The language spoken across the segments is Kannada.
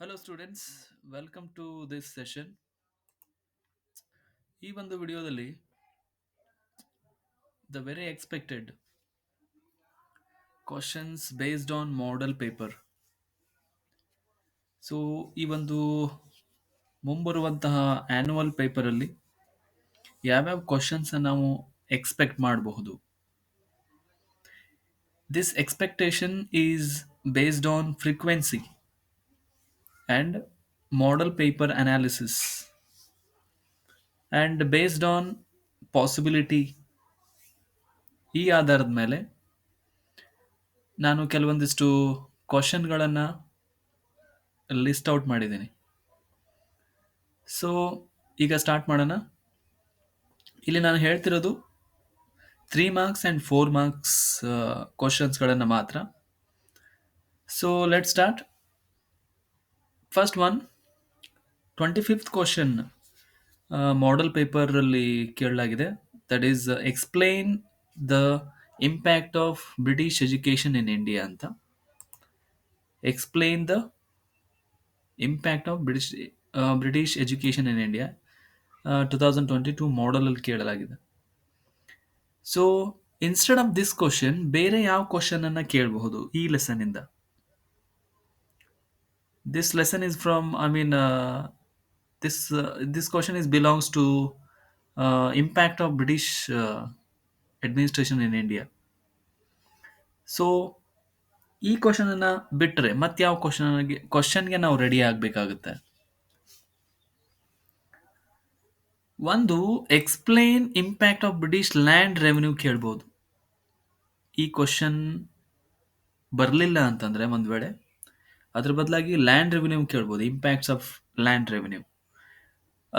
Hello students, welcome to this session. ಈ ಒಂದು ವಿಡಿಯೋದಲ್ಲಿ the very expected questions based on model paper. So ಈ ಒಂದು ಮುಂಬರುವಂತಹ ಆನ್ಯುವಲ್ ಪೇಪರಲ್ಲಿ ಯಾವ್ಯಾವ ಕ್ವಶನ್ಸ್ ನಾವು ಎಕ್ಸ್ಪೆಕ್ಟ್ ಮಾಡಬಹುದು. This expectation is based on frequency and model paper analysis and based on possibility. ಈ ಆಧಾರದ ಮೇಲೆ ನಾನು ಕೆಲವೊಂದಿಷ್ಟು ಕ್ವಶನ್ಗಳನ್ನು ಲಿಸ್ಟ್ ಔಟ್ ಮಾಡಿದ್ದೀನಿ. ಸೊ ಈಗ ಸ್ಟಾರ್ಟ್ ಮಾಡೋಣ. ಇಲ್ಲಿ ನಾನು ಹೇಳ್ತಿರೋದು 3 marks ಆ್ಯಂಡ್ 4 marks ಕ್ವಶನ್ಸ್ಗಳನ್ನು ಮಾತ್ರ. So let start. First one, 25th question model ಪೇಪರಲ್ಲಿ ಕೇಳಲಾಗಿದೆ. That is explain the impact of British education in India ಅಂತ. Explain the impact of British education in India 2022 ಮಾಡೆಲಲ್ಲಿ ಕೇಳಲಾಗಿದೆ. So instead of this question ಬೇರೆ ಯಾವ ಕ್ವಶನ್ ಅನ್ನ ಕೇಳಬಹುದು ಈ ಲೆಸನ್ ಇಂದ. This lesson is from this question is belongs to impact of British administration in India. So ಈ ಕ್ವಶನ್ ಅನ್ನ ಬಿಟ್ಟರೆ ಮತ್ತೆ ಯಾವ ಕ್ವಶನ್ಗೆ ನಾವು ರೆಡಿ ಆಗಬೇಕಾಗುತ್ತೆ. ಒಂದು explain impact of British land revenue ಕೇಳ್ಬೋದು. ಈ ಕ್ವಶನ್ ಬರಲಿಲ್ಲ ಅಂತಂದ್ರೆ ಒಂದು ವೇಳೆ ಅದ್ರ ಬದಲಾಗಿ ಲ್ಯಾಂಡ್ ರೆವೆನ್ಯೂ ಕೇಳ್ಬೋದು, impacts of land revenue.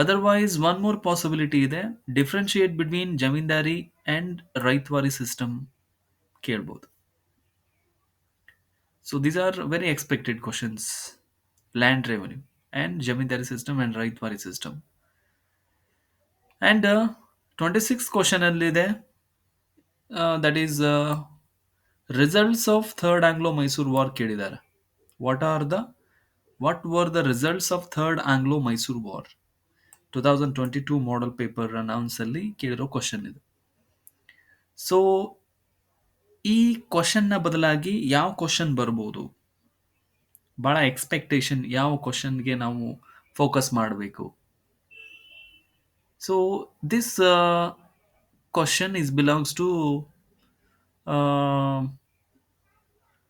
Otherwise one more possibility ಇದೆ, differentiate between zamindari and ryotwari system ಕೇಳ್ಬೋದು. So these are very expected questions, land revenue and zamindari system and ryotwari system. And 26th question ಅಲ್ಲಿದೆ, that is results of third Anglo Mysore war ಕೇಳಿದ್ದಾರೆ. what were the results of third Anglo-Mysore War? 2022 model paper announce ಅಲ್ಲಿ ಕೇಳಿರೋ ಕ್ವಶನ್ ಇದು. ಸೊ ಈ ಕ್ವಶನ್ನ ಬದಲಾಗಿ ಯಾವ ಕ್ವಶನ್ ಬರ್ಬೋದು, ಬಹಳ ಎಕ್ಸ್ಪೆಕ್ಟೇಷನ್, ಯಾವ ಕ್ವಶನ್ಗೆ ನಾವು ಫೋಕಸ್ ಮಾಡಬೇಕು. So this question is belongs to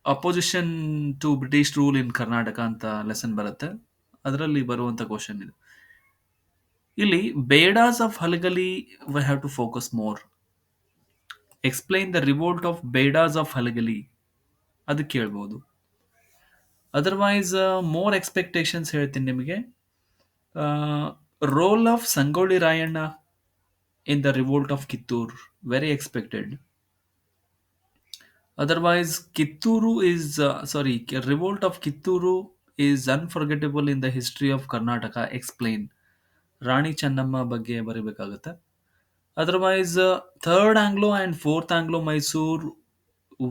opposition to British rule in Karnataka ಅಂತ ಲೆಸನ್ ಬರುತ್ತೆ, ಅದರಲ್ಲಿ ಬರುವಂಥ ಕ್ವಶನ್ ಇದು. ಇಲ್ಲಿ Bedas of Halagali we have to focus more. Explain the revolt of Bedas of Halagali ಅದು ಕೇಳ್ಬೋದು. ಅದರ್ವೈಸ್ ಮೋರ್ ಎಕ್ಸ್ಪೆಕ್ಟೇಷನ್ಸ್ ಹೇಳ್ತೀನಿ ನಿಮಗೆ. Role of Sangolli Rayanna in the revolt of Kittur, very expected. Otherwise, Revolt of Kitturu is unforgettable in the history of Karnataka. Explain. Rani Chennamma ಬಗ್ಗೆ ಬರೀಬೇಕಾಗುತ್ತೆ. Otherwise third Anglo and fourth Anglo Mysore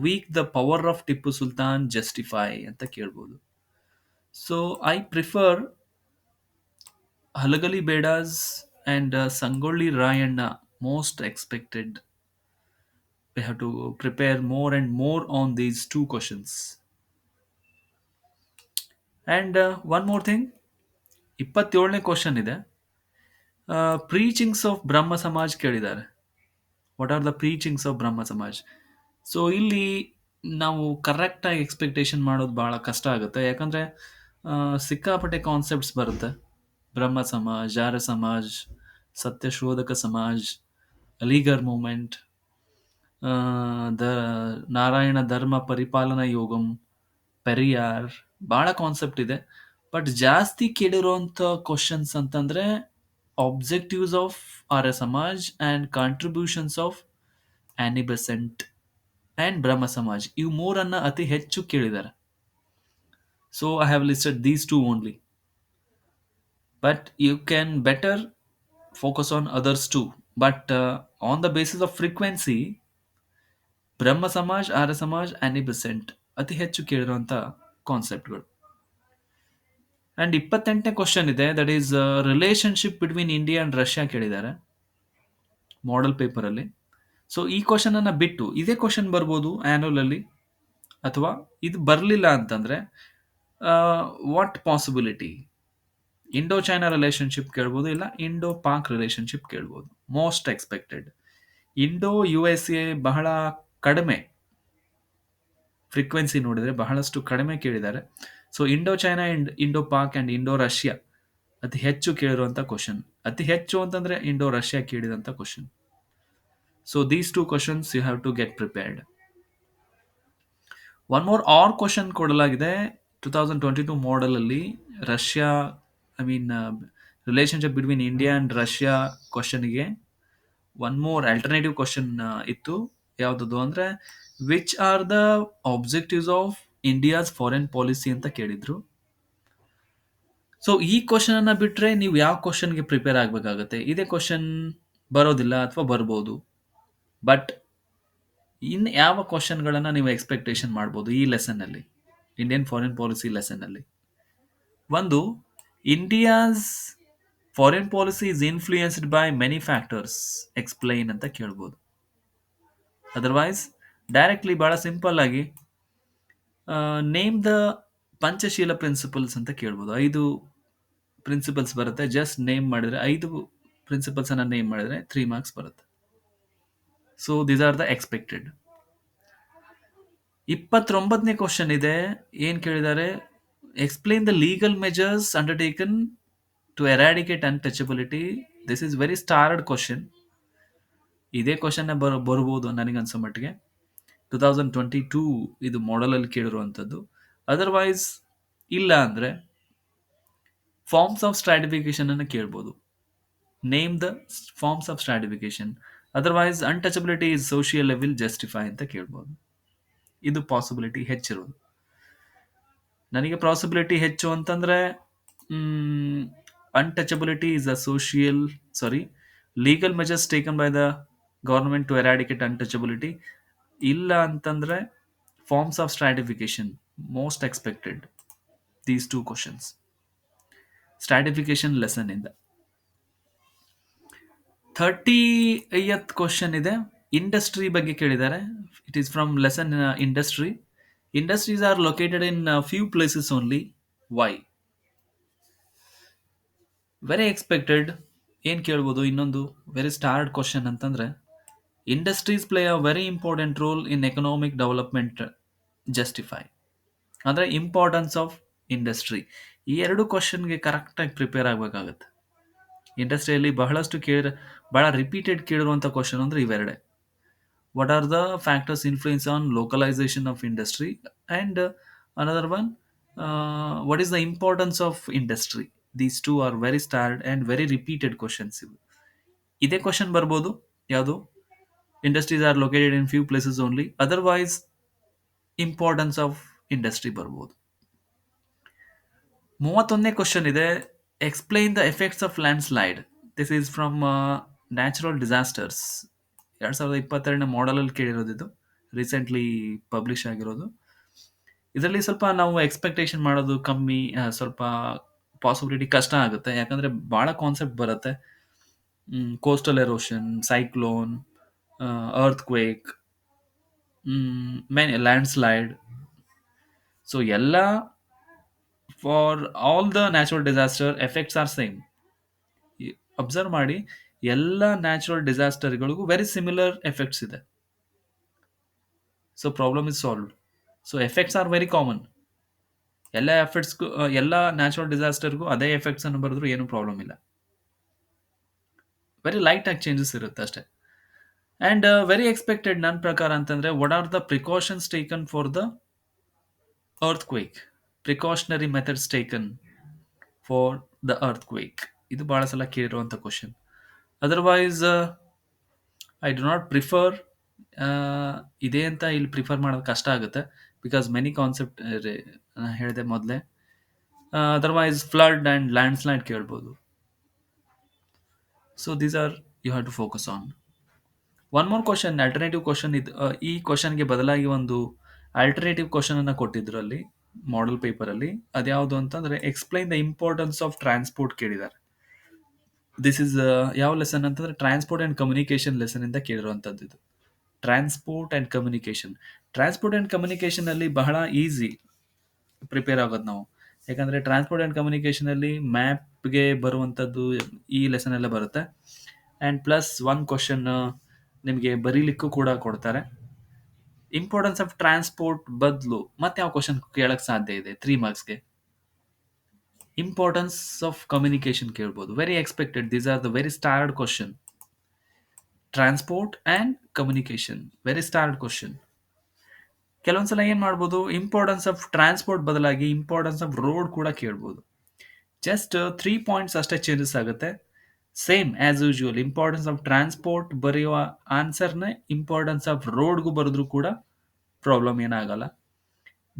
weak the power of Tipu Sultan justify ಅಂತ ಕೇಳ್ಬೋದು. So I prefer Halagali Bedas and Sangolli Rayanna, most expected. We have to prepare more and more on these two questions. And one more thing, 27ನೇ ಕ್ವಶನ್ ಇದೆ, ಪ್ರೀಚಿಂಗ್ಸ್ ಆಫ್ ಬ್ರಹ್ಮ ಸಮಾಜ್ ಕೇಳಿದ್ದಾರೆ. What are the preachings of Brahmo Samaj? So ಇಲ್ಲಿ ನಾವು ಕರೆಕ್ಟಾಗಿ ಎಕ್ಸ್ಪೆಕ್ಟೇಷನ್ ಮಾಡೋದು ಭಾಳ ಕಷ್ಟ ಆಗುತ್ತೆ, ಯಾಕಂದರೆ ಸಿಕ್ಕಾಪಟ್ಟೆ ಕಾನ್ಸೆಪ್ಟ್ಸ್ ಬರುತ್ತೆ. ಬ್ರಹ್ಮ ಸಮಾಜ್, ಆರ್ಯ ಸಮಾಜ್, ಸತ್ಯಶೋಧಕ ಸಮಾಜ್, ಅಲಿಗರ್ ಮೂಮೆಂಟ್, ದ ನಾರಾಯಣ ಧರ್ಮ ಪರಿಪಾಲನಾ ಯೋಗಂ, ಪೆರಿಯಾರ್, ಭಾಳ ಕಾನ್ಸೆಪ್ಟ್ ಇದೆ. ಬಟ್ ಜಾಸ್ತಿ ಕೇಳಿರೋಂಥ ಕ್ವಶನ್ಸ್ ಅಂತಂದರೆ objectives of Arya Samaj and contributions of Annie Besant and Brahmo Samaj, ಇವು ಮೂರನ್ನು ಅತಿ ಹೆಚ್ಚು ಕೇಳಿದ್ದಾರೆ. So I have listed these two only, but you can better focus on others too. But on the basis of frequency, Brahmo Samaj, Arya Samaj, Annie Besant ಅತಿ ಹೆಚ್ಚು ಕೇಳಿರುವಂಥ ಕಾನ್ಸೆಪ್ಟ್ಗಳು. ಅಂಡ್ 28ನೇ ಕ್ವಶನ್ ಇದೆ, that is relationship between India and Russia ಕೇಳಿದ್ದಾರೆ ಮಾಡೆಲ್ ಪೇಪರ್ ಅಲ್ಲಿ. ಸೊ ಈ ಕ್ವಶನ್ ಅನ್ನ ಬಿಟ್ಟು ಇದೇ ಕ್ವಶನ್ ಬರ್ಬೋದು ಆನ್ಯುವಲ್ ಅಲ್ಲಿ, ಅಥವಾ ಇದು ಬರಲಿಲ್ಲ ಅಂತಂದ್ರೆ what possibility, Indo China relationship ಕೇಳ್ಬೋದು, ಇಲ್ಲ ಇಂಡೋ ಪಾಕ್ ರಿಲೇಶನ್ಶಿಪ್ ಕೇಳ್ಬೋದು. Most expected Indo U S A ಬಹಳ ಕಡಿಮೆ ಫ್ರೀಕ್ವೆನ್ಸಿ ನೋಡಿದ್ರೆ ಬಹಳಷ್ಟು ಕಡಿಮೆ ಕೇಳಿದ್ದಾರೆ. So Indo China and Indo Pak and Indo Russia ಅತಿ ಹೆಚ್ಚು ಕೇಳಿರುವಂತ ಕ್ವಶನ್. ಅತಿ ಹೆಚ್ಚು ಅಂತಂದ್ರೆ ಇಂಡೋ ರಷ್ಯಾ ಕೇಳಿದಂತ question. So these two questions you have to get prepared. One more or question ಕೊಡಲಾಗಿದೆ 2022 ಮಾಡೆಲ್ ಅಲ್ಲಿ. Russia, I mean relationship between India and Russia ಕ್ವಶನ್ಗೆ ಒನ್ ಮೋರ್ ಆಲ್ಟರ್ನೇಟಿವ್ ಕ್ವಶನ್ ಇತ್ತು. ಯಾವ್ದದು ಅಂದ್ರೆ which are the objectives of India's foreign policy ಅಂತ ಕೇಳಿದ್ರು. ಸೊ ಈ ಕ್ವಶನ್ ಅನ್ನ ಬಿಟ್ರೆ ನೀವು ಯಾವ ಕ್ವಶನ್ಗೆ ಪ್ರಿಪೇರ್ ಆಗಬೇಕಾಗತ್ತೆ? ಇದೇ ಕ್ವಶನ್ ಬರೋದಿಲ್ಲ ಅಥವಾ ಬರ್ಬೋದು. ಬಟ್ ಇನ್ ಯಾವ ಕ್ವಶನ್ಗಳನ್ನ ನೀವು ಎಕ್ಸ್ಪೆಕ್ಟೇಷನ್ ಮಾಡ್ಬೋದು ಈ ಲೆಸನ್ ಅಲ್ಲಿ, ಇಂಡಿಯನ್ ಫಾರಿನ್ ಪಾಲಿಸಿ ಲೆಸನ್ ಅಲ್ಲಿ? ಒಂದು, India's foreign policy is influenced by many factors, explain ಅಂತ ಕೇಳ್ಬೋದು. ಅದರ್ವೈಸ್ ಡೈರೆಕ್ಟ್ಲಿ ಬಹಳ ಸಿಂಪಲ್ ಆಗಿ ನೇಮ್ ದ ಪಂಚಶೀಲ ಪ್ರಿನ್ಸಿಪಲ್ಸ್ ಅಂತ ಕೇಳ್ಬೋದು. 5 ಪ್ರಿನ್ಸಿಪಲ್ಸ್ ಬರುತ್ತೆ. ಜಸ್ಟ್ ನೇಮ್ ಮಾಡಿದ್ರೆ 5 ಪ್ರಿನ್ಸಿಪಲ್ಸ್ ಅನ್ನ ನೇಮ್ ಮಾಡಿದ್ರೆ 3 ಮಾರ್ಕ್ಸ್ ಬರುತ್ತೆ. So these are the expected. 29ನೇ ಕ್ವಶನ್ ಇದೆ, ಏನ್ ಕೇಳಿದ್ದಾರೆ? Explain the legal measures undertaken to eradicate untouchability. This is very starred question. ಇದೇ ಕ್ವಶನ್ ಬರ್ಬೋದು ನನಗನ್ಸೋ ಮಟ್ಟಿಗೆ. 2022 ಇದು ಮಾಡೆಲ್ ಅಲ್ಲಿ ಕೇಳಿರುವಂಥದ್ದು. ಅದರ್ವೈಸ್ ಇಲ್ಲ ಅಂದ್ರೆ ಫಾರ್ಮ್ಸ್ ಆಫ್ ಸ್ಟ್ರಾಟಿಫಿಕೇಶನ್ ಅನ್ನು ಕೇಳ್ಬೋದು. Name the forms of stratification. Otherwise untouchability is social level justify ಅಂತ ಕೇಳ್ಬೋದು. ಇದು ಪಾಸಿಬಿಲಿಟಿ ಹೆಚ್ಚಿರೋದು. ನನಗೆ ಪಾಸಿಬಿಲಿಟಿ ಹೆಚ್ಚು ಅಂತಂದ್ರೆ untouchability is a social, sorry, legal measures taken by the government to eradicate untouchability. ಇಲ್ಲ ಅಂತಂದ್ರೆ forms of stratification. Most expected these two questions stratification lesson ಇಂದ. 30th ಕ್ವಶನ್ ಇದೆ, ಇಂಡಸ್ಟ್ರಿ ಬಗ್ಗೆ ಕೇಳಿದ್ದಾರೆ. It is from lesson industry. Industries are located in few places only. Y? Very expected. ಏನ್ ಕೇಳ್ಬೋದು? ಇನ್ನೊಂದು ವೆರಿ ಸ್ಟಾರ್ಡ್ ಕ್ವಶನ್ ಅಂತಂದ್ರೆ industries play a very important role in economic development justify. ಅಂದ್ರೆ ಇಂಪಾರ್ಟೆನ್ಸ್ ಆಫ್ ಇಂಡಸ್ಟ್ರಿ. ಈ ಎರಡು ಕ್ವಶನ್ಗೆ ಕರೆಕ್ಟಾಗಿ ಪ್ರಿಪೇರ್ ಆಗಬೇಕಾಗತ್ತೆ. ಇಂಡಸ್ಟ್ರಿಯಲ್ಲಿ ಬಹಳಷ್ಟು ಬಹಳ ರಿಪೀಟೆಡ್ ಕೇಳಿರುವಂಥ ಕ್ವಶನ್ ಅಂದ್ರೆ ಇವೆರಡೆ. What are the factors influence on localisation of industry, and another one what is the importance of industry. These two are very starred and very repeated questions. ಇವು ಇದೇ ಕ್ವಶನ್ ಬರ್ಬೋದು. ಯಾವುದು? Industries are located in few places only. Otherwise importance of industry ಬರ್ಬೋದು. 31ನೇ ಕ್ವಶನ್ ಇದೆ, explain the effects of landslide. This is from natural disasters. 2022ನೇ ಮಾಡೆಲಲ್ಲಿ ಕೇಳಿರೋದು. ಇದು ರೀಸೆಂಟ್ಲಿ ಪಬ್ಲಿಷ್ ಆಗಿರೋದು. ಇದರಲ್ಲಿ ಸ್ವಲ್ಪ ನಾವು ಎಕ್ಸ್ಪೆಕ್ಟೇಷನ್ ಮಾಡೋದು ಕಮ್ಮಿ, ಸ್ವಲ್ಪ ಪಾಸಿಬಿಲಿಟಿ ಕಷ್ಟ ಆಗುತ್ತೆ. ಯಾಕಂದ್ರೆ ಬಹಳ ಕಾನ್ಸೆಪ್ಟ್ ಬರುತ್ತೆ. Coastal erosion, cyclone, earthquake, landslide. So ಎಲ್ಲ for all the natural disaster effects are same. Observe ಮಾಡಿ, ಎಲ್ಲ ನ್ಯಾಚುರಲ್ ಡಿಸಾಸ್ಟರ್ಗಳಿಗೂ ವೆರಿ ಸಿಮಿಲರ್ ಎಫೆಕ್ಟ್ಸ್ ಇದೆ. So problem is solved. So effects are very common. ಎಲ್ಲ ಎಫೆಕ್ಟ್ಸ್ಗೂ, ಎಲ್ಲ ನ್ಯಾಚುರಲ್ ಡಿಸಾಸ್ಟರ್ಗೂ ಅದೇ ಎಫೆಕ್ಟ್ಸ್ ಅನ್ನು ಬರೆದ್ರು ಏನು ಪ್ರಾಬ್ಲಮ್ ಇಲ್ಲ. ವೆರಿ ಲೈಟ್ ಆಗಿ ಚೇಂಜಸ್ ಇರುತ್ತೆ ಅಷ್ಟೇ. ಅಂಡ್ ವೆರಿ ಎಕ್ಸ್ಪೆಕ್ಟೆಡ್ ನನ್ನ ಪ್ರಕಾರ ಅಂತಂದ್ರೆ, what are the precautions taken for the earthquake? Precautionary methods taken for the earthquake. ಇದು ಬಹಳ ಸಲ ಕೇಳಿರುವಂಥ question. Otherwise I do not prefer. ಇದೆ ಅಂತ ಇಲ್ಲಿ ಪ್ರಿಫರ್ ಮಾಡೋದು ಕಷ್ಟ ಆಗುತ್ತೆ, ಬಿಕಾಸ್ ಮೆನಿ ಕಾನ್ಸೆಪ್ಟ್ ಹೇಳಿದೆ ಮೊದಲೇ. Otherwise flood and landslide ಕೇಳ್ಬೋದು. So these are you have to focus on. One more question, alternative question. ಇದು ಈ ಕ್ವಶನ್ಗೆ ಬದಲಾಗಿ ಒಂದು ಆಲ್ಟರ್ನೇಟಿವ್ ಕ್ವಶನ್ ಅನ್ನು ಕೊಟ್ಟಿದ್ರು ಅಲ್ಲಿ. ಮಾಡಲ್ ಪೇಪರಲ್ಲಿ. ಅದ್ಯಾವುದು ಅಂತಂದ್ರೆ explain the importance of transport ಕೇಳಿದ್ದಾರೆ. ದಿಸ್ ಇಸ್ ಯಾವ ಲೆಸನ್ ಅಂತಂದ್ರೆ ಟ್ರಾನ್ಸ್ಪೋರ್ಟ್ ಅಂಡ್ ಕಮ್ಯುನಿಕೇಶನ್ ಲೆಸನ್ ಇಂದ ಕೇಳಿರುವಂತದ್ದು ಇದು. Transport and communication. Transport and communication ಅಲ್ಲಿ ಬಹಳ ಈಸಿ ಪ್ರಿಪೇರ್ ಆಗೋದು ನಾವು. ಯಾಕಂದ್ರೆ ಟ್ರಾನ್ಸ್ಪೋರ್ಟ್ ಅಂಡ್ ಕಮ್ಯುನಿಕೇಶನ್ ಅಲ್ಲಿ ಮ್ಯಾಪ್ಗೆ ಬರುವಂತದ್ದು ಈ ಲೆಸನ್ ಎಲ್ಲ ಬರುತ್ತೆ. ಅಂಡ್ ಪ್ಲಸ್ ಒನ್ ಕ್ವಶನ್ ನಿಮಗೆ ಬರೀಲಿಕ್ಕೂ ಕೂಡ ಕೊಡ್ತಾರೆ. ಇಂಪಾರ್ಟೆನ್ಸ್ ಆಫ್ ಟ್ರಾನ್ಸ್ಪೋರ್ಟ್ ಬದಲು ಮತ್ತೆ ಯಾವ ಕ್ವಶನ್ ಕೇಳಕ್ ಸಾಧ್ಯ ಇದೆ 3 ಮಾರ್ಕ್ಸ್ಗೆ? ಇಂಪಾರ್ಟೆನ್ಸ್ ಆಫ್ ಕಮ್ಯುನಿಕೇಶನ್ ಕೇಳ್ಬೋದು. Very expected. These are the very starred question. Transport and communication very starred question. ಕೆಲವೊಂದ್ಸಲ ಏನ್ ಮಾಡ್ಬೋದು, ಇಂಪಾರ್ಟೆನ್ಸ್ ಆಫ್ ಟ್ರಾನ್ಸ್ಪೋರ್ಟ್ ಬದಲಾಗಿ ಇಂಪಾರ್ಟೆನ್ಸ್ ಆಫ್ ರೋಡ್ ಕೂಡ ಕೇಳ್ಬೋದು. ಜಸ್ಟ್ 3 ಪಾಯಿಂಟ್ಸ್ ಅಷ್ಟೇ ಚೇಂಜಸ್ ಆಗುತ್ತೆ. Same as usual importance of transport ಬರೆಯುವ ಆನ್ಸರ್ನ ಇಂಪಾರ್ಟೆನ್ಸ್ ಆಫ್ ರೋಡ್ಗೂ ಬರೆದ್ರೂ ಕೂಡ ಪ್ರಾಬ್ಲಮ್ ಏನಾಗಲ್ಲ.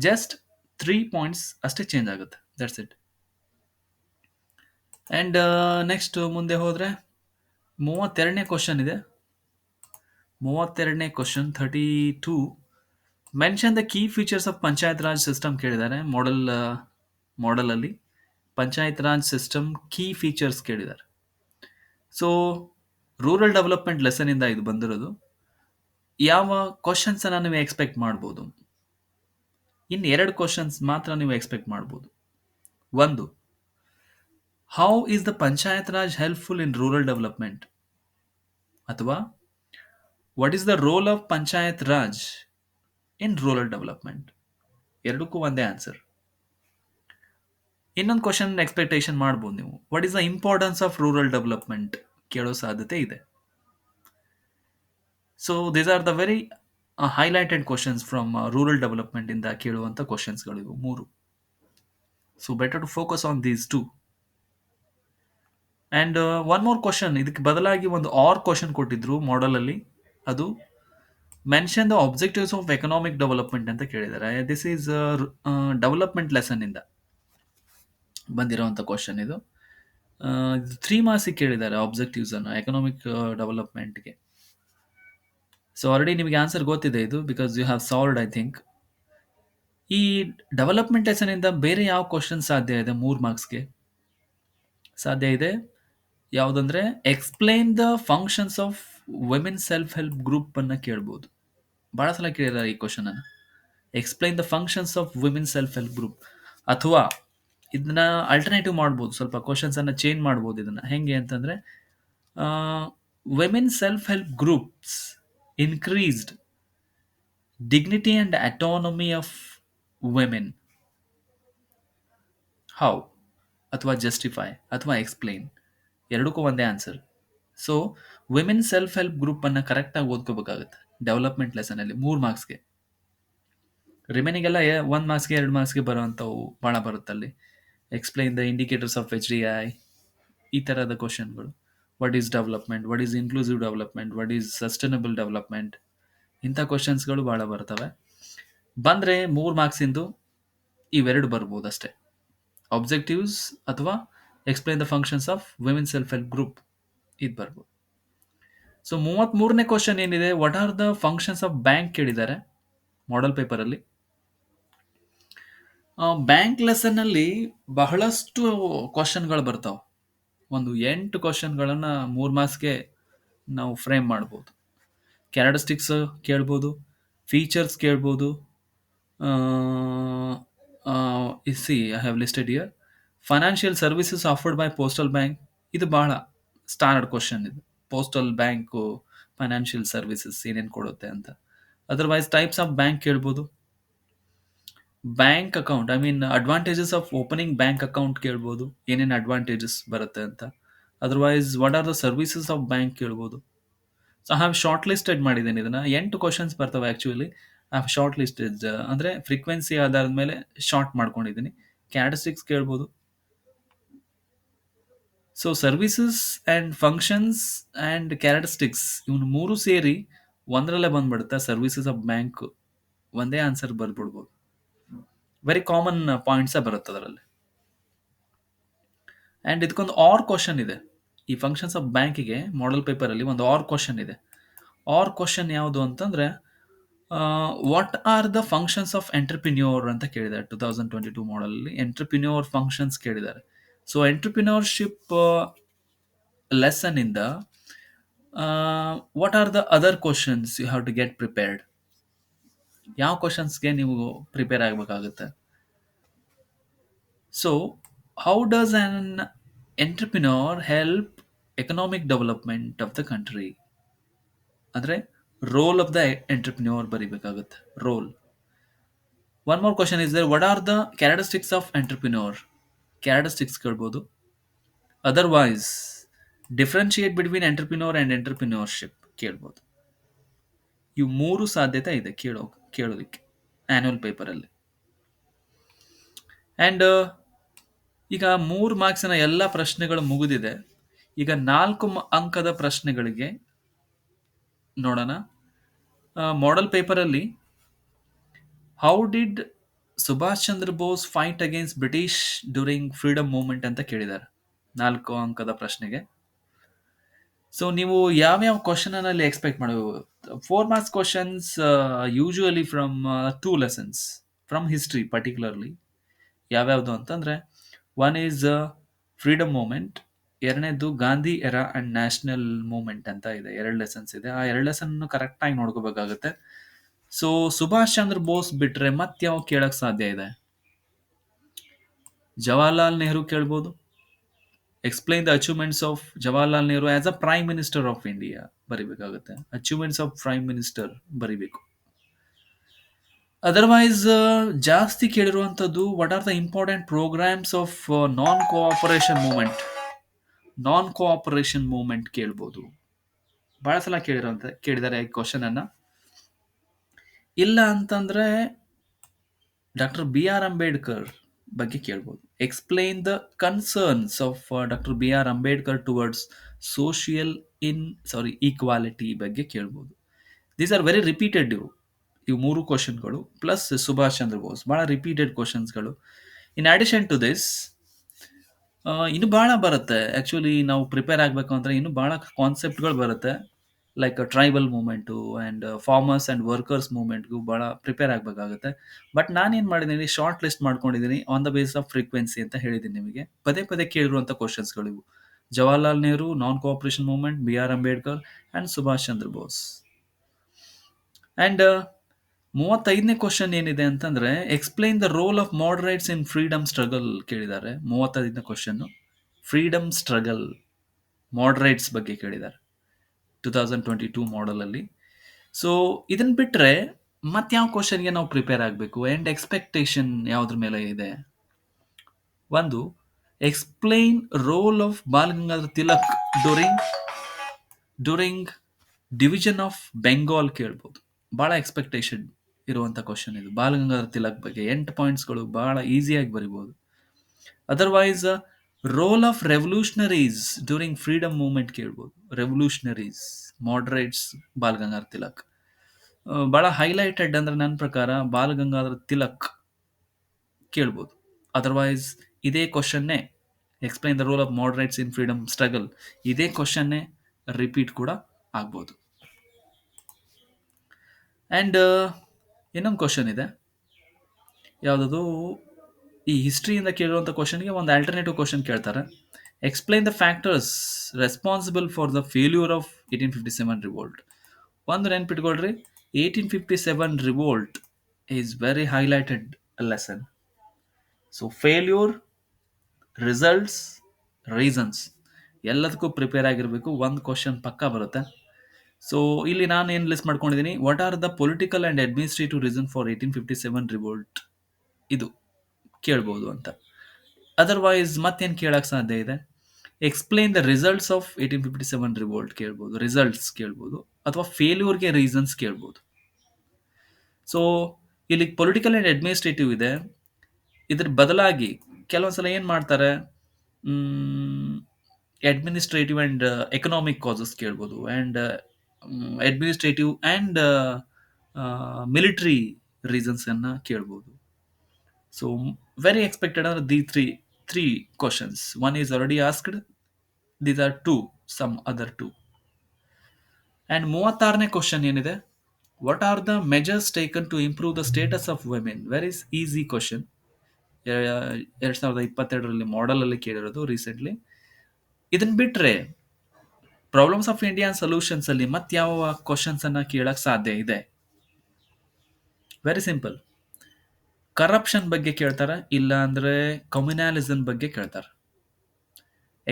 ಜಸ್ಟ್ 3 ಪಾಯಿಂಟ್ಸ್ ಅಷ್ಟೇ ಚೇಂಜ್ ಆಗುತ್ತೆ. That's it. ಅಂಡ್ ನೆಕ್ಸ್ಟ್ ಮುಂದೆ ಹೋದ್ರೆ 32ನೇ ಕ್ವಶನ್ ಇದೆ. 32ನೇ question 32. Mention the key features of panchayat raj system ಕೇಳಿದ್ದಾರೆ. ಮಾಡೆಲ್ ಅಲ್ಲಿ panchayat raj system key features ಕೇಳಿದ್ದಾರೆ. ಸೊ ರೂರಲ್ ಡೆವಲಪ್ಮೆಂಟ್ ಲೆಸನ್ ಇಂದ ಇದು ಬಂದಿರೋದು. ಯಾವ ಕ್ವಶನ್ಸ್ ಅನ್ನ ನೀವು ಎಕ್ಸ್ಪೆಕ್ಟ್ ಮಾಡ್ಬೋದು? ಇನ್ನು 2 ಕ್ವಶನ್ಸ್ ಮಾತ್ರ ನೀವು ಎಕ್ಸ್ಪೆಕ್ಟ್ ಮಾಡ್ಬೋದು. ಒಂದು, how is the panchayat raj helpful in rural development, ಅಥವಾ what is the role of panchayat raj in rural development. ಎರಡಕ್ಕೂ ಒಂದೇ ಆನ್ಸರ್. ಇನ್ನೊಂದು ಕ್ವಶನ್ ಎಕ್ಸ್ಪೆಕ್ಟೇಷನ್ ಮಾಡ್ಬೋದು ನೀವು, what is the importance of rural development ಕೇಳೋ ಸಾಧ್ಯತೆ ಇದೆ. So these are the very highlighted questions from rural development ಇಂದ ಕೇಳುವಂತ ಕ್ವಶನ್ಸ್ಗಳು ಇವು 3. So better to focus on these 2. And one more question, ಇದಕ್ಕೆ ಬದಲಾಗಿ ಒಂದು ಕ್ವಶನ್ ಕೊಟ್ಟಿದ್ರು ಮಾಡೆಲ್ ಅಲ್ಲಿ. ಅದು mention the objectives of economic development ಅಂತ ಕೇಳಿದ್ದಾರೆ. ದಿಸ್ ಈಸ್ ಡೆವಲಪ್ಮೆಂಟ್ ಲೆಸನ್ ಇಂದ ಬಂದಿರುವಂತ ಕ್ವಶನ್ ಇದು. 3 ಮಾರ್ಕ್ಸ್ ಕೇಳಿದ್ದಾರೆ ಆಬ್ಜೆಕ್ಟಿವ್ಸ್ ಅನ್ನು ಎಕನಾಮಿಕ್ ಡೆವಲಪ್ಮೆಂಟ್ಗೆ. ಸೊ ಆಲ್ರೆಡಿ ನಿಮಗೆ ಆನ್ಸರ್ ಗೊತ್ತಿದೆ ಇದು, because you have solved I think. ಈ ಡೆವಲಪ್ಮೆಂಟ್ ಲೆಸನ್ ಇಂದ ಬೇರೆ ಯಾವ ಕ್ವಶನ್ ಸಾಧ್ಯ ಇದೆ 3 ಮಾರ್ಕ್ಸ್ಗೆ? ಸಾಧ್ಯ ಇದೆ ಯಾವುದಂದ್ರೆ explain the functions of women self help group ಅನ್ನ ಕೇಳ್ಬೋದು. ಬಹಳ ಸಲ ಕೇಳಿದ್ದಾರೆ ಈ ಕ್ವಶನ್ ಅನ್ನು. Explain the functions of women self help group. ಅಥವಾ ಇದನ್ನ ಅಲ್ಟರ್ನೇಟಿವ್ ಮಾಡ್ಬೋದು, ಸ್ವಲ್ಪ ಕ್ವಶನ್ಸ್ ಅನ್ನ ಚೇಂಜ್ ಮಾಡ್ಬೋದು. ಇದನ್ನ ಹೆಂಗೆ ಅಂತಂದ್ರೆ women self help groups increased dignity and autonomy of women. How? ಅಥವಾ ಜಸ್ಟಿಫೈ ಅಥವಾ ಎಕ್ಸ್ಪ್ಲೈನ್. ಎರಡಕ್ಕೂ ಒಂದೇ answer. So women self help group ಅನ್ನ ಕರೆಕ್ಟ್ ಆಗಿ ಓದ್ಕೋಬೇಕಾಗುತ್ತೆ ಡೆವಲಪ್ಮೆಂಟ್ ಲೆಸನ್ ಅಲ್ಲಿ 3 ಮಾರ್ಕ್ಸ್ಗೆ. ರಿಮೈನಿಂಗ್ ಎಲ್ಲ 1 ಮಾರ್ಕ್ಸ್ಗೆ 2 ಮಾರ್ಕ್ಸ್ಗೆ ಬರುವಂಥವು ಭಾಳ ಬರುತ್ತಲ್ಲಿ. Explain the indicators of HDI, ಈ ಥರದ ಕ್ವಶನ್ಗಳು. What is development, what is inclusive development, what is sustainable development, ಇಂಥ ಕ್ವಶನ್ಸ್ಗಳು ಭಾಳ ಬರ್ತವೆ. ಬಂದರೆ 3 ಮಾರ್ಕ್ಸಿಂದು ಇವೆರಡು ಬರ್ಬೋದು ಅಷ್ಟೇ, ಆಬ್ಜೆಕ್ಟಿವ್ಸ್ ಅಥವಾ explain the functions of women self help group, ಇದು ಬರ್ಬೋದು. ಸೊ 33ನೇ ಕ್ವಶನ್ ಏನಿದೆ, what are the functions of bank ಕೇಳಿದ್ದಾರೆ ಮಾಡೆಲ್ ಪೇಪರಲ್ಲಿ. ಬ್ಯಾಂಕ್ ಲೆಸನ್ ಅಲ್ಲಿ ಬಹಳಷ್ಟು ಕ್ವಶನ್ಗಳು ಬರ್ತಾವೆ. ಒಂದು 8 ಕ್ವಶನ್ಗಳನ್ನು 3 ಮಾರ್ಕ್ಸ್ಗೆ ನಾವು ಫ್ರೇಮ್ ಮಾಡ್ಬೋದು. ಕ್ಯಾರೆಕ್ಟರಿಸ್ಟಿಕ್ಸ್ ಕೇಳ್ಬೋದು, ಫೀಚರ್ಸ್ ಕೇಳ್ಬೋದು. So I have listed here financial services offered by postal bank. ಇದು ಬಹಳ ಸ್ಟಾಂಡರ್ಡ್ ಕ್ವಶನ್ ಇದು. ಪೋಸ್ಟಲ್ ಬ್ಯಾಂಕು ಫೈನಾನ್ಷಿಯಲ್ ಸರ್ವಿಸಸ್ ಏನೇನು ಕೊಡುತ್ತೆ ಅಂತ. ಅದರ್ವೈಸ್ ಟೈಪ್ಸ್ ಆಫ್ ಬ್ಯಾಂಕ್ ಕೇಳ್ಬೋದು. Bank account, I mean advantages of opening bank account ಕೇಳ್ಬೋದು, ಏನೇನು ಅಡ್ವಾಂಟೇಜಸ್ ಬರುತ್ತೆ ಅಂತ. Otherwise what are the services of bank ಕೇಳ್ಬೋದು. So I have short listed ಮಾಡಿದ್ದೀನಿ ಇದನ್ನು. 8 ಕ್ವಶನ್ಸ್ ಬರ್ತವೆ actually. I have short listed ಅಂದರೆ ಫ್ರೀಕ್ವೆನ್ಸಿ ಆಧಾರದ ಮೇಲೆ ಶಾರ್ಟ್ ಮಾಡ್ಕೊಂಡಿದ್ದೀನಿ. ಕ್ಯಾರೆಕ್ಟರಿಸ್ಟಿಕ್ಸ್ ಕೇಳ್ಬೋದು. So services and functions and characteristics ಇವನು 3 ಸೇರಿ ಒಂದರಲ್ಲೇ ಬಂದ್ಬಿಡುತ್ತೆ. ಸರ್ವಿಸಸ್ ಆಫ್ ಬ್ಯಾಂಕ್ ಒಂದೇ ಆನ್ಸರ್ ಬರ್ಬಿಡ್ಬೋದು. ವೆರಿ ಕಾಮನ್ ಪಾಯಿಂಟ್ಸೇ ಬರುತ್ತೆ ಅದರಲ್ಲಿ. ಆ್ಯಂಡ್ ಇದಕ್ಕೊಂದು ಕ್ವಶನ್ ಇದೆ. ಈ ಫಂಕ್ಷನ್ಸ್ ಆಫ್ ಬ್ಯಾಂಕಿಗೆ ಮಾಡೆಲ್ ಪೇಪರಲ್ಲಿ ಒಂದು ಕ್ವಶನ್ ಇದೆ. ಕ್ವಶನ್ ಯಾವುದು ಅಂತಂದರೆ what are the functions of entrepreneur ಅಂತ ಕೇಳಿದ್ದಾರೆ. 2022 ಮಾಡಲಲ್ಲಿ ಎಂಟರ್ಪ್ರಿನ್ಯೂರ್ ಫಂಕ್ಷನ್ಸ್ ಕೇಳಿದ್ದಾರೆ. ಸೊ ಎಂಟರ್ಪ್ರಿನ್ಯೂರ್ಶಿಪ್ ಲೆಸನ್ ಇಂದ what are the other questions you have to get prepared? ಯಾವ ಕ್ವಶನ್ಸ್ಗೆ ನೀವು ಪ್ರಿಪೇರ್ ಆಗಬೇಕಾಗುತ್ತೆ? So how does an entrepreneur help economic development of the country? ಅಂದರೆ ರೋಲ್ ಆಫ್ ದ ಎಂಟರ್ಪ್ರಿನ್ಯೂರ್ ಬರಿಬೇಕಾಗುತ್ತೆ. Role. One more question is there, what are the characteristics of entrepreneur? Characteristics ಕೇಳ್ಬೋದು. Otherwise differentiate between entrepreneur and ಎಂಟರ್ಪ್ರಿನ್ಯೂರ್ಶಿಪ್ ಕೇಳ್ಬೋದು. ಇವು ಮೂರು ಸಾಧ್ಯತೆ ಇದೆ ಕೇಳೋದಕ್ಕೆ ಆ್ಯನ್ಯುವಲ್ ಪೇಪರಲ್ಲಿ. ಆ್ಯಂಡ್ ಈಗ 3 ಮಾರ್ಕ್ಸಿನ ಎಲ್ಲ ಪ್ರಶ್ನೆಗಳು ಮುಗಿದಿದೆ. ಈಗ 4 ಅಂಕದ ಪ್ರಶ್ನೆಗಳಿಗೆ ನೋಡೋಣ. ಮಾಡೆಲ್ ಪೇಪರಲ್ಲಿ how did Subhash Chandra Bose fight against British during freedom movement ಅಂತ ಕೇಳಿದ್ದಾರೆ 4 ಅಂಕದ ಪ್ರಶ್ನೆಗೆ. ಸೊ ನೀವು ಯಾವ್ಯಾವ ಕ್ವಶನ್ ಅಲ್ಲಿ ಎಕ್ಸ್ಪೆಕ್ಟ್ ಮಾಡಬಹುದು? 4 marks questions usually from 2 lessons from history particularly. ಯಾವ್ಯಾವುದು ಅಂತಂದ್ರೆ, ಒನ್ ಈಸ್ ಫ್ರೀಡಮ್ ಮೂಮೆಂಟ್, ಎರಡನೇದು Gandhi era and national movement ಅಂತ ಇದೆ. 2 ಲೆಸನ್ಸ್ ಇದೆ. ಆ 2 ಲೆಸನ್ ಕರೆಕ್ಟಾಗಿ ನೋಡ್ಕೋಬೇಕಾಗುತ್ತೆ. ಸೊ ಸುಭಾಷ್ ಚಂದ್ರ ಬೋಸ್ ಬಿಟ್ರೆ ಮತ್ಯಾವ ಕೇಳಕ್ ಸಾಧ್ಯ ಇದೆ? ಜವಾಹರ್ಲಾಲ್ ನೆಹರು ಕೇಳ್ಬೋದು. Explain the achievements of Jawaharlal Nehru as a prime minister of India ಬರಿಬೇಕಾಗುತ್ತೆ. ಅಚೀವ್ಮೆಂಟ್ಸ್ ಆಫ್ ಪ್ರೈಮ್ ಮಿನಿಸ್ಟರ್ ಬರಿಬೇಕು. ಅದರ್ವೈಸ್ ಜಾಸ್ತಿ ಕೇಳಿರುವಂಥದ್ದು, what are the important programmes of non cooperation movement? Non cooperation movement ಕೇಳ್ಬೋದು. ಬಹಳ ಸಲ ಕೇಳಿದ್ದಾರೆ ಈ ಕ್ವಶನ್ ಅನ್ನ. ಇಲ್ಲ ಅಂತಂದ್ರೆ ಡಾಕ್ಟರ್ ಬಿ ಆರ್ ಅಂಬೇಡ್ಕರ್ ಬಗ್ಗೆ ಕೇಳ್ಬೋದು. Explain the concerns of doctor B R Ambedkar towards social equality ಬಗ್ಗೆ ಕೇಳ್ಬೋದು. These are very repeated. ಇವು 3 ಕ್ವಶನ್ಗಳು ಪ್ಲಸ್ ಸುಭಾಷ್ ಚಂದ್ರ ಬೋಸ್ ಬಹಳ ರಿಪೀಟೆಡ್ ಕ್ವಶನ್ಸ್ಗಳು. ಇನ್ ಅಡಿಷನ್ ಟು ದಿಸ್ ಇನ್ನು ಬಹಳ ಬರುತ್ತೆ. ಆಕ್ಚುಲಿ ನಾವು ಪ್ರಿಪೇರ್ ಆಗಬೇಕು ಅಂದ್ರೆ ಇನ್ನು ಬಹಳ ಕಾನ್ಸೆಪ್ಟ್ಗಳು ಬರುತ್ತೆ. Like tribal movement and farmers and workers ಮೂವ್ಮೆಂಟ್ಗೂ ಭಾಳ ಪ್ರಿಪೇರ್ ಆಗಬೇಕಾಗುತ್ತೆ. ಬಟ್ ನಾನೇನು ಮಾಡಿದ್ದೀನಿ, ಶಾರ್ಟ್ ಲಿಸ್ಟ್ ಮಾಡ್ಕೊಂಡಿದ್ದೀನಿ on the base of frequency ಅಂತ ಹೇಳಿದ್ದೀನಿ ನಿಮಗೆ. ಪದೇ ಪದೇ ಕೇಳಿರುವಂಥ ಕ್ವಶನ್ಸ್ಗಳು ಇವು. Jawaharlal Nehru, non cooperation movement, B R Ambedkar and Subhash Chandra Bose. And 35ನೇ ಕ್ವಶನ್ ಏನಿದೆ ಅಂತಂದರೆ, explain the role of moderates in freedom struggle ಕೇಳಿದ್ದಾರೆ. 35ನೇ ಕ್ವಶನ್ನು ಫ್ರೀಡಮ್ ಸ್ಟ್ರಗಲ್ ಮಾಡರೇಟ್ಸ್ ಬಗ್ಗೆ ಕೇಳಿದ್ದಾರೆ 2022 ಮಾಡಲಲ್ಲಿ. ಸೊ ಇದನ್ನು ಬಿಟ್ಟರೆ ಮತ್ಯಾವ ಕ್ವಶನ್ಗೆ ನಾವು ಪ್ರಿಪೇರ್ ಆಗಬೇಕು ಆ್ಯಂಡ್ ಎಕ್ಸ್ಪೆಕ್ಟೇಷನ್ ಯಾವುದ್ರ ಮೇಲೆ ಇದೆ? ಒಂದು, explain role of ball Gangadhar Tilak during division of Bengal ಕೇಳ್ಬೋದು. ಭಾಳ ಎಕ್ಸ್ಪೆಕ್ಟೇಷನ್ ಇರುವಂಥ ಕ್ವಶನ್ ಇದು. ಬಾಲ್ ಗಂಗಾಧರ್ ತಿಲಕ್ ಬಗ್ಗೆ 8 ಪಾಯಿಂಟ್ಸ್ಗಳು ಭಾಳ ಈಸಿಯಾಗಿ ಬರಿಬೋದು. Otherwise role of revolutionaries during freedom movement ಕೇಳ್ಬೋದು. ರೆವಲ್ಯೂಷನರೀಸ್, ಮಾಡರೇಟ್ಸ್, ಬಾಲ್ ಗಂಗಾಧರ್ ತಿಲಕ್ ಭಾಳ ಹೈಲೈಟೆಡ್ ಅಂದರೆ ನನ್ನ ಪ್ರಕಾರ ಬಾಲ್ ಗಂಗಾಧರ್ ತಿಲಕ್ ಕೇಳ್ಬೋದು. ಅದರ್ವೈಸ್ ಇದೇ ಕ್ವಶನ್ನೇ explain the role of moderates in freedom struggle, ಇದೇ ಕ್ವಶನ್ನೇ ರಿಪೀಟ್ ಕೂಡ ಆಗ್ಬೋದು. ಆ್ಯಂಡ್ ಇನ್ನೊಂದು ಕ್ವಶನ್ ಇದೆ, ಯಾವುದದು ಈ ಹಿಸ್ಟ್ರಿಯಿಂದ ಕೇಳಿರುವಂಥ ಕ್ವಶನ್ಗೆ ಒಂದು ಆಲ್ಟರ್ನೇಟಿವ್ ಕ್ವಶನ್ ಕೇಳ್ತಾರೆ. Explain the factors responsible for the failure of 1857 revolt. ಒಂದು ನೆನ್ಪಿಟ್ಕೊಳ್ರಿ, 1857 revolt is very highlighted lesson. So failure, results, reasons ಎಲ್ಲದಕ್ಕೂ ಪ್ರಿಪೇರ್ ಆಗಿರಬೇಕು. ಒಂದು ಕ್ವಶನ್ ಪಕ್ಕ ಬರುತ್ತೆ. ಸೊ ಇಲ್ಲಿ ನಾನು ಏನು ಲಿಸ್ಟ್ ಮಾಡ್ಕೊಂಡಿದ್ದೀನಿ, what are the political and administrative reason for 1857 revolt, ಇದು ಕೇಳ್ಬೋದು ಅಂತ. ಅದರ್ವೈಸ್ ಮತ್ತೇನು ಕೇಳಕ್ಕೆ ಸಾಧ್ಯ ಇದೆ? Explain the results of 1857 revolt ಕೇಳ್ಬೋದು, ರಿಸಲ್ಟ್ಸ್ ಕೇಳ್ಬೋದು, ಅಥವಾ ಫೇಲ್ಯೂರ್ಗೆ ರೀಸನ್ಸ್ ಕೇಳ್ಬೋದು. ಸೊ ಇಲ್ಲಿ ಪೊಲಿಟಿಕಲ್ ಆ್ಯಂಡ್ ಅಡ್ಮಿನಿಸ್ಟ್ರೇಟಿವ್ ಇದೆ. ಇದ್ರ ಬದಲಾಗಿ ಕೆಲವೊಂದ್ಸಲ ಏನು ಮಾಡ್ತಾರೆ, ಅಡ್ಮಿನಿಸ್ಟ್ರೇಟಿವ್ ಆ್ಯಂಡ್ ಎಕನಾಮಿಕ್ ಕಾಸಸ್ ಕೇಳ್ಬೋದು, ಆ್ಯಂಡ್ ಅಡ್ಮಿನಿಸ್ಟ್ರೇಟಿವ್ ಆ್ಯಂಡ್ ಮಿಲಿಟರಿ ರೀಸನ್ಸನ್ನು ಕೇಳ್ಬೋದು. ಸೊ ವೆರಿ ಎಕ್ಸ್ಪೆಕ್ಟೆಡ್ ಅಂದರೆ the three questions. One is already asked, these are two, some other two. And 36ನೇ ಕ್ವಶನ್ ಏನಿದೆ, What are the measures taken to improve the status of women? Very easy question. 2022ರಲ್ಲಿ ಮಾಡೆಲ್ ಅಲ್ಲಿ ಕೇಳಿರೋದು ರೀಸೆಂಟ್ಲಿ. ಇದನ್ನ ಬಿಟ್ರೆ ಪ್ರಾಬ್ಲಮ್ಸ್ ಆಫ್ ಇಂಡಿಯಾ ಸೊಲ್ಯೂಷನ್ಸ್ ಅಲ್ಲಿ ಮತ್ತೆ ಯಾವ ಕ್ವಶನ್ಸ್ ಅನ್ನ ಕೇಳಕ್ ಸಾಧ್ಯ ಇದೆ? Very simple. ಕರಪ್ಷನ್ ಬಗ್ಗೆ ಕೇಳ್ತಾರ, ಇಲ್ಲ ಅಂದ್ರೆ ಕಮ್ಯುನಾಲಿಸಮ್ ಬಗ್ಗೆ ಕೇಳ್ತಾರ.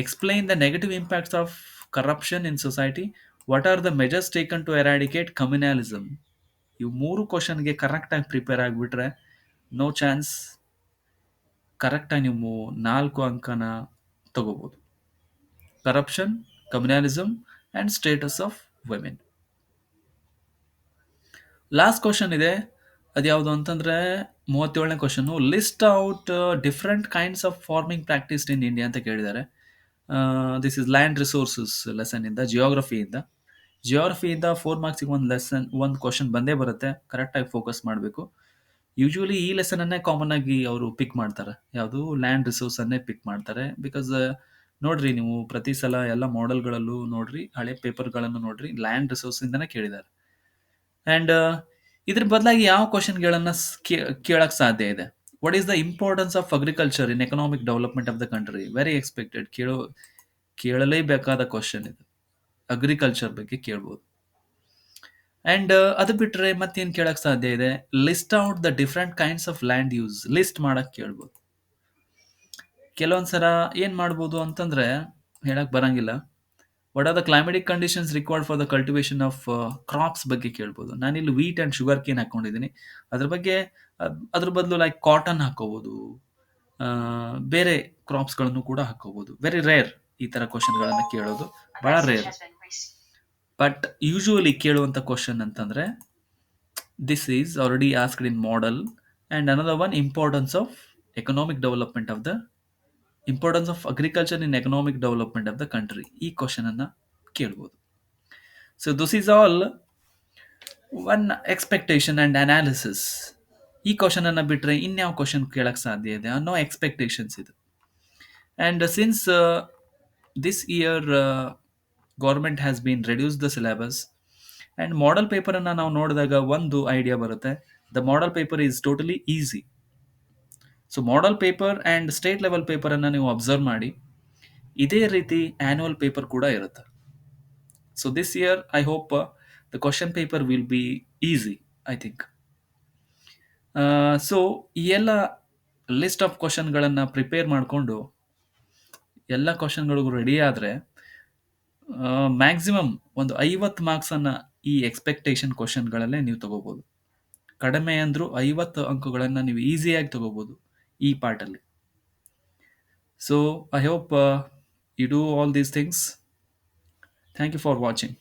Explain the negative impacts of corruption in society. What are the measures taken to eradicate communalism? ಇವು ಮೂರು ಕ್ವಶನ್ಗೆ ಕರೆಕ್ಟಾಗಿ ಪ್ರಿಪೇರ್ ಆಗಿಬಿಟ್ರೆ ನೋ ಚಾನ್ಸ್ ಕರೆಕ್ಟಾಗಿ ನೀವು 4 ಅಂಕನ ತಗೋಬೋದು. Corruption, communalism and status of women. Last question ಇದೆ, ಅದ್ಯಾವುದು ಅಂತಂದರೆ 37ನೇ question. List out different kinds of farming practice in India ಅಂತ ಕೇಳಿದ್ದಾರೆ. ದಿಸ್ ಇಸ್ ಲ್ಯಾಂಡ್ ರಿಸೋರ್ಸಸ್ ಲೆಸನ್ನಿಂದ, ಜಿಯೋಗ್ರಫಿಯಿಂದ. ಜಿಯೋಗ್ರಫಿಯಿಂದ 4 ಮಾರ್ಕ್ಸಿಗೆ ಒಂದು ಲೆಸನ್, ಒಂದು ಕ್ವಶನ್ ಬಂದೇ ಬರುತ್ತೆ. ಕರೆಕ್ಟಾಗಿ ಫೋಕಸ್ ಮಾಡಬೇಕು. ಯೂಶುವಲಿ ಈ ಲೆಸನನ್ನೇ ಕಾಮನ್ ಆಗಿ ಅವರು ಪಿಕ್ ಮಾಡ್ತಾರೆ. ಯಾವುದು? ಲ್ಯಾಂಡ್ ರಿಸೋರ್ಸನ್ನೇ ಪಿಕ್ ಮಾಡ್ತಾರೆ. ಬಿಕಾಸ್ ನೋಡ್ರಿ, ನೀವು ಪ್ರತಿ ಸಲ ಎಲ್ಲ ಮಾಡೆಲ್ಗಳಲ್ಲೂ ನೋಡ್ರಿ, ಹಳೆ ಪೇಪರ್ಗಳನ್ನು ನೋಡ್ರಿ, ಲ್ಯಾಂಡ್ ರಿಸೋರ್ಸಿಂದನೇ ಕೇಳಿದ್ದಾರೆ. ಆ್ಯಂಡ್ ಇದ್ರ ಬದಲಾಗಿ ಯಾವ ಕ್ವಶನ್ಗಳನ್ನು ಕೇಳಕ್ಕೆ ಸಾಧ್ಯ ಇದೆ? What is the importance of agriculture in economic development of the country? Very expected, ಕೇಳಲೇಬೇಕಾದ ಕ್ವಶನ್ ಇದು. ಅಗ್ರಿಕಲ್ಚರ್ ಬಗ್ಗೆ ಕೇಳ್ಬೋದು. ಆ್ಯಂಡ್ ಅದು ಬಿಟ್ಟರೆ ಮತ್ತೇನು ಕೇಳಕ್ಕೆ ಸಾಧ್ಯ ಇದೆ? List out the different kinds of land use. List ಮಾಡಕ್ಕೆ ಕೇಳ್ಬೋದು. ಕೆಲವೊಂದು ಸಲ ಏನು ಮಾಡ್ಬೋದು ಅಂತಂದರೆ ಹೇಳಕ್ಕೆ ಬರಂಗಿಲ್ಲ. What are the climatic conditions required for the cultivation of crops ಬಗ್ಗೆ ಕೇಳ್ಬೋದು. ನಾನಿಲ್ಲಿ ವೀಟ್ ಆ್ಯಂಡ್ ಶುಗರ್ ಕೇನ್ ಹಾಕ್ಕೊಂಡಿದ್ದೀನಿ. ಅದ್ರ ಬಗ್ಗೆ ಅದ್ರ ಬದಲು ಲೈಕ್ ಕಾಟನ್ ಹಾಕೋಬೋದು, ಬೇರೆ ಕ್ರಾಪ್ಸ್ಗಳನ್ನು ಕೂಡ ಹಾಕೋಬೋದು. ವೆರಿ ರೇರ್ ಈ ಥರ ಕ್ವಶನ್ಗಳನ್ನು ಕೇಳೋದು, ಭಾಳ ರೇರ್. ಬಟ್ ಯೂಶುವಲಿ ಕೇಳುವಂಥ ಕ್ವಶನ್ ಅಂತಂದರೆ this is already asked in model. And another one, importance of economic development of the importance of agriculture in economic development of the country. ಈ ಕ್ವಶನನ್ನು ಕೇಳ್ಬೋದು. So this is all one expectation and analysis. ಈ ಕ್ವಶನನ್ನು ಬಿಟ್ಟರೆ ಇನ್ಯಾವ ಕ್ವಶನ್ ಕೇಳಕ್ಕೆ ಸಾಧ್ಯ ಇದೆ ಅನ್ನೋ ಎಕ್ಸ್ಪೆಕ್ಟೇಷನ್ಸ್ ಇದು. And since this year government has been reduce the syllabus, and model ಪೇಪರನ್ನು ನಾವು ನೋಡಿದಾಗ ಒಂದು ಐಡಿಯಾ ಬರುತ್ತೆ. The model paper is totally easy. So model paper and state level ಪೇಪರನ್ನು ನೀವು ಅಬ್ಸರ್ವ್ ಮಾಡಿ, ಇದೇ ರೀತಿ ಆ್ಯನ್ಯುವಲ್ ಪೇಪರ್ ಕೂಡ ಇರುತ್ತೆ. So this year I hope the question paper will be easy, I think. So ಈ ಎಲ್ಲ ಲಿಸ್ಟ್ ಆಫ್ ಕ್ವಶನ್ಗಳನ್ನು ಪ್ರಿಪೇರ್ ಮಾಡಿಕೊಂಡು ಎಲ್ಲ ಕ್ವಶನ್ಗಳಿಗೂ ರೆಡಿ ಆದರೆ ಮ್ಯಾಕ್ಸಿಮಮ್ ಒಂದು 50 ಮಾರ್ಕ್ಸನ್ನು ಈ ಎಕ್ಸ್ಪೆಕ್ಟೇಷನ್ ಕ್ವಶನ್ಗಳಲ್ಲೇ ನೀವು ತಗೋಬೋದು. ಕಡಿಮೆ ಅಂದರೂ 50 ಅಂಕಗಳನ್ನು ನೀವು ಈಸಿಯಾಗಿ ತಗೋಬೋದು ಈ ಪಾರ್ಟಲ್ಲಿ. So I hope you do all these things. Thank you for watching.